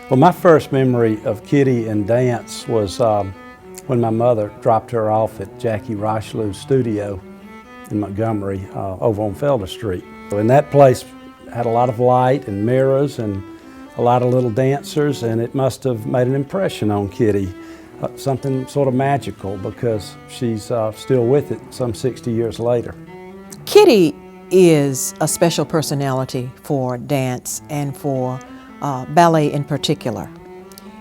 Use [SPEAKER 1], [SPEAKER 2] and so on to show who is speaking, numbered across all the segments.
[SPEAKER 1] Well, my first memory of Kitty and dance was when my mother dropped her off at Jackie Rochelou's studio in Montgomery over on Felder Street. And that place had a lot of light and mirrors and a lot of little dancers, and it must have made an impression on Kitty, something sort of magical, because she's still with it some 60 years later.
[SPEAKER 2] Kitty is a special personality for dance and for ballet in particular.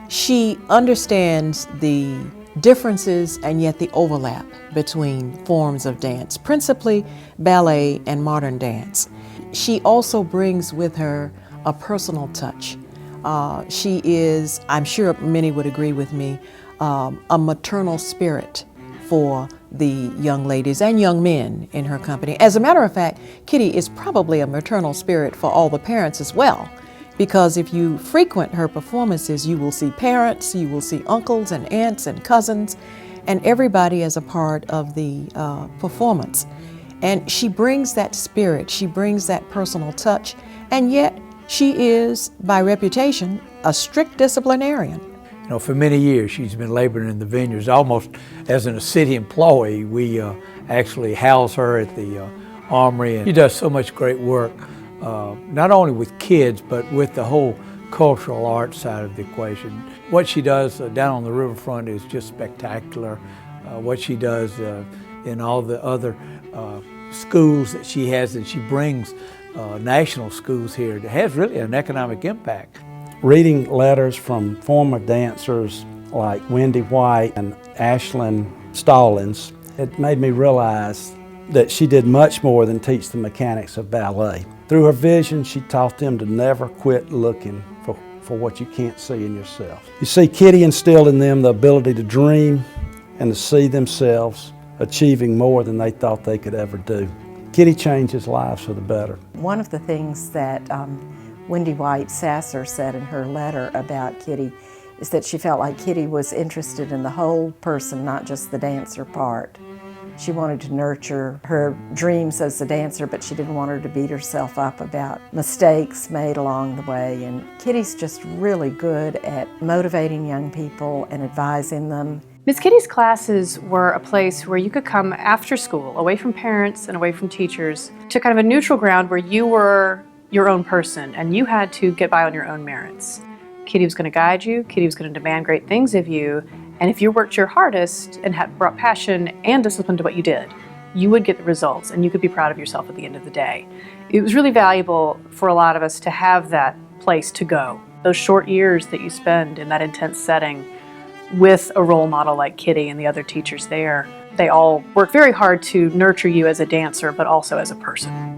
[SPEAKER 2] She understands the differences and yet the overlap between forms of dance, principally ballet and modern dance. She also brings with her a personal touch. She is, I'm sure many would agree with me, a maternal spirit for the young ladies and young men in her company. As a matter of fact, Kitty is probably a maternal spirit for all the parents as well, because if you frequent her performances, you will see parents, you will see uncles and aunts and cousins, and everybody as a part of the performance. And she brings that spirit, she brings that personal touch, and yet she is, by reputation, a strict disciplinarian.
[SPEAKER 3] You know, for many years she's been laboring in the vineyards, almost as a city employee. We actually house her at the Armory, and she does so much great work, not only with kids, but with the whole cultural arts side of the equation. What she does down on the riverfront is just spectacular. What she does in all the other schools that she has, and she brings national schools here, it has really an economic impact.
[SPEAKER 1] Reading letters from former dancers like Wendy White and Ashlyn Stallings, it made me realize that she did much more than teach the mechanics of ballet. Through her vision, she taught them to never quit looking for what you can't see in yourself. You see, Kitty instilled in them the ability to dream and to see themselves achieving more than they thought they could ever do. Kitty changes lives for the better.
[SPEAKER 4] One of the things that Wendy White Sasser said in her letter about Kitty is that she felt like Kitty was interested in the whole person, not just the dancer part. She wanted to nurture her dreams as a dancer, but she didn't want her to beat herself up about mistakes made along the way. And Kitty's just really good at motivating young people and advising them.
[SPEAKER 5] Miss Kitty's classes were a place where you could come after school, away from parents and away from teachers, to kind of a neutral ground where you were your own person and you had to get by on your own merits. Kitty was going to guide you, Kitty was going to demand great things of you, and if you worked your hardest and had brought passion and discipline to what you did, you would get the results and you could be proud of yourself at the end of the day. It was really valuable for a lot of us to have that place to go. Those short years that you spend in that intense setting with a role model like Kitty and the other teachers there, they all work very hard to nurture you as a dancer, but also as a person.